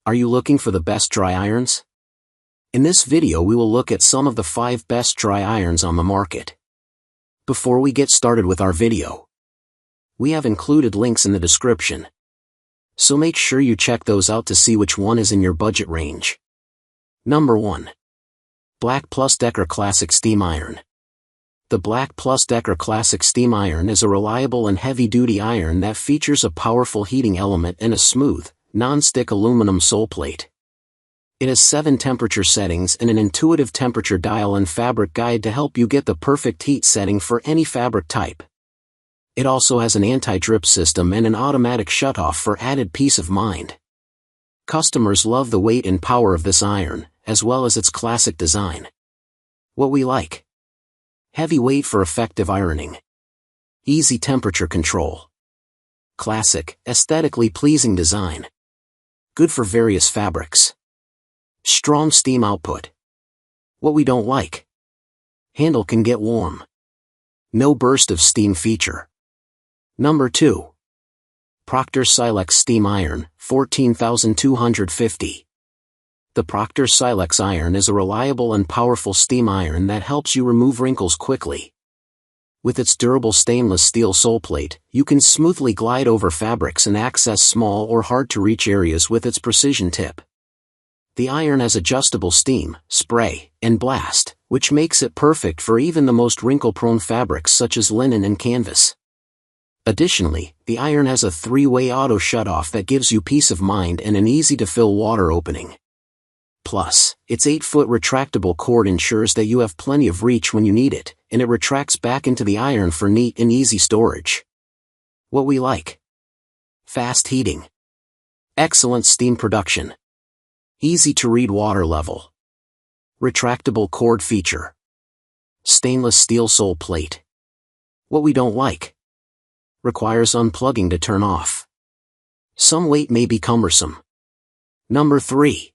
Are you looking for the best dry irons? In this video we will look at some of the 5 best dry irons on the market. Before we get started with our video, we have included links in the description, so make sure you check those out to see which one is in your budget range. Number 1. BLACK+DECKER Classic Steam Iron. The BLACK+DECKER Classic Steam Iron is a reliable and heavy-duty iron that features a powerful heating element and a smooth, non-stick aluminum sole plate. It has 7 temperature settings and an intuitive temperature dial and fabric guide to help you get the perfect heat setting for any fabric type. It also has an anti-drip system and an automatic shutoff for added peace of mind. Customers love the weight and power of this iron, as well as its classic design. What we like: heavy weight for effective ironing. Easy temperature control. Classic, aesthetically pleasing design. Good for various fabrics. Strong steam output. What we don't like: handle can get warm. No burst of steam feature. Number 2. Proctor Silex Steam Iron, 14,250. The Proctor Silex iron is a reliable and powerful steam iron that helps you remove wrinkles quickly. With its durable stainless steel sole plate, you can smoothly glide over fabrics and access small or hard-to-reach areas with its precision tip. The iron has adjustable steam, spray, and blast, which makes it perfect for even the most wrinkle-prone fabrics such as linen and canvas. Additionally, the iron has a 3-way auto shutoff that gives you peace of mind and an easy-to-fill water opening. Plus, its 8-foot retractable cord ensures that you have plenty of reach when you need it, and it retracts back into the iron for neat and easy storage. What we like: fast heating. Excellent steam production. Easy to read water level. Retractable cord feature. Stainless steel sole plate. What we don't like: requires unplugging to turn off. Some weight may be cumbersome. Number 3.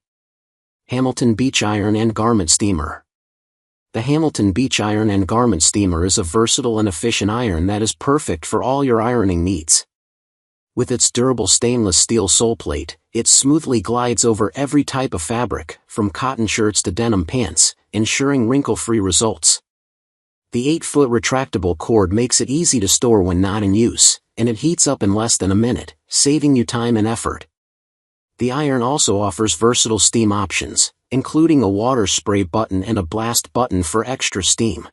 Hamilton Beach Iron and Garment Steamer. The Hamilton Beach Iron and Garment Steamer is a versatile and efficient iron that is perfect for all your ironing needs. With its durable stainless steel sole plate, it smoothly glides over every type of fabric, from cotton shirts to denim pants, ensuring wrinkle-free results. The 8-foot retractable cord makes it easy to store when not in use, and it heats up in less than a minute, saving you time and effort. The iron also offers versatile steam options, including a water spray button and a blast button for extra steam.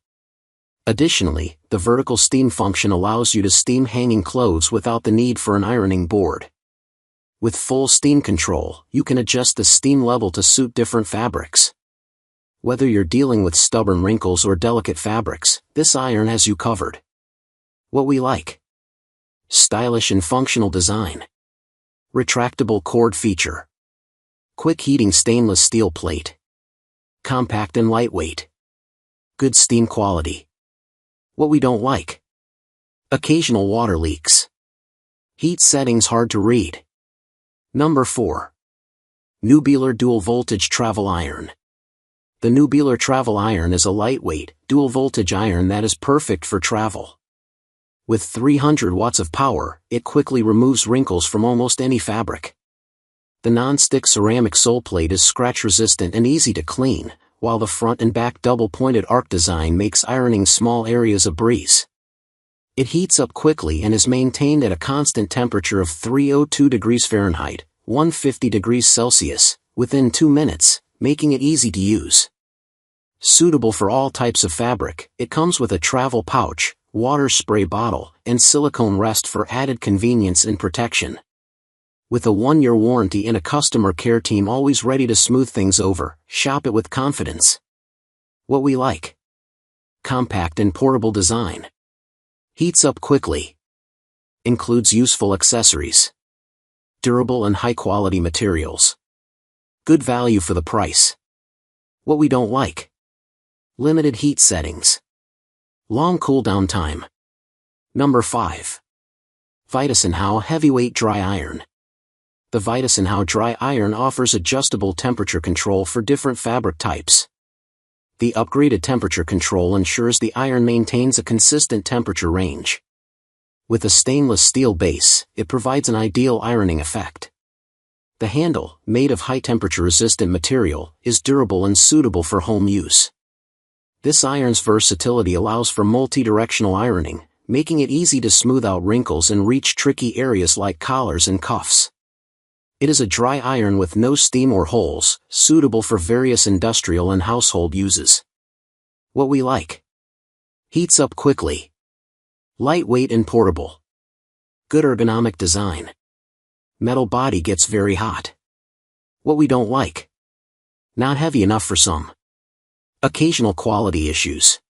Additionally, the vertical steam function allows you to steam hanging clothes without the need for an ironing board. With full steam control, you can adjust the steam level to suit different fabrics. Whether you're dealing with stubborn wrinkles or delicate fabrics, this iron has you covered. What we like: stylish and functional design. Retractable cord feature. Quick heating stainless steel plate. Compact and lightweight. Good steam quality. What we don't like: occasional water leaks. Heat settings hard to read. Number 4. Newbealer Dual Voltage Travel Iron. The Newbealer Travel Iron is a lightweight, dual-voltage iron that is perfect for travel. With 300 watts of power, it quickly removes wrinkles from almost any fabric. The non-stick ceramic sole plate is scratch-resistant and easy to clean, while the front and back double-pointed arc design makes ironing small areas a breeze. It heats up quickly and is maintained at a constant temperature of 302 degrees Fahrenheit, 150 degrees Celsius, within 2 minutes, making it easy to use. Suitable for all types of fabric, it comes with a travel pouch, water spray bottle, and silicone rest for added convenience and protection. With a 1-year warranty and a customer care team always ready to smooth things over, shop it with confidence. What we like: compact and portable design. Heats up quickly. Includes useful accessories. Durable and high-quality materials. Good value for the price. What we don't like: limited heat settings. Long cool-down time. Number 5. VITASUNHOW Heavyweight Dry Iron. The VITASUNHOW Dry Iron offers adjustable temperature control for different fabric types. The upgraded temperature control ensures the iron maintains a consistent temperature range. With a stainless steel base, it provides an ideal ironing effect. The handle, made of high-temperature resistant material, is durable and suitable for home use. This iron's versatility allows for multi-directional ironing, making it easy to smooth out wrinkles and reach tricky areas like collars and cuffs. It is a dry iron with no steam or holes, suitable for various industrial and household uses. What we like: heats up quickly, lightweight and portable, good ergonomic design, metal body gets very hot. What we don't like: not heavy enough for some, occasional quality issues.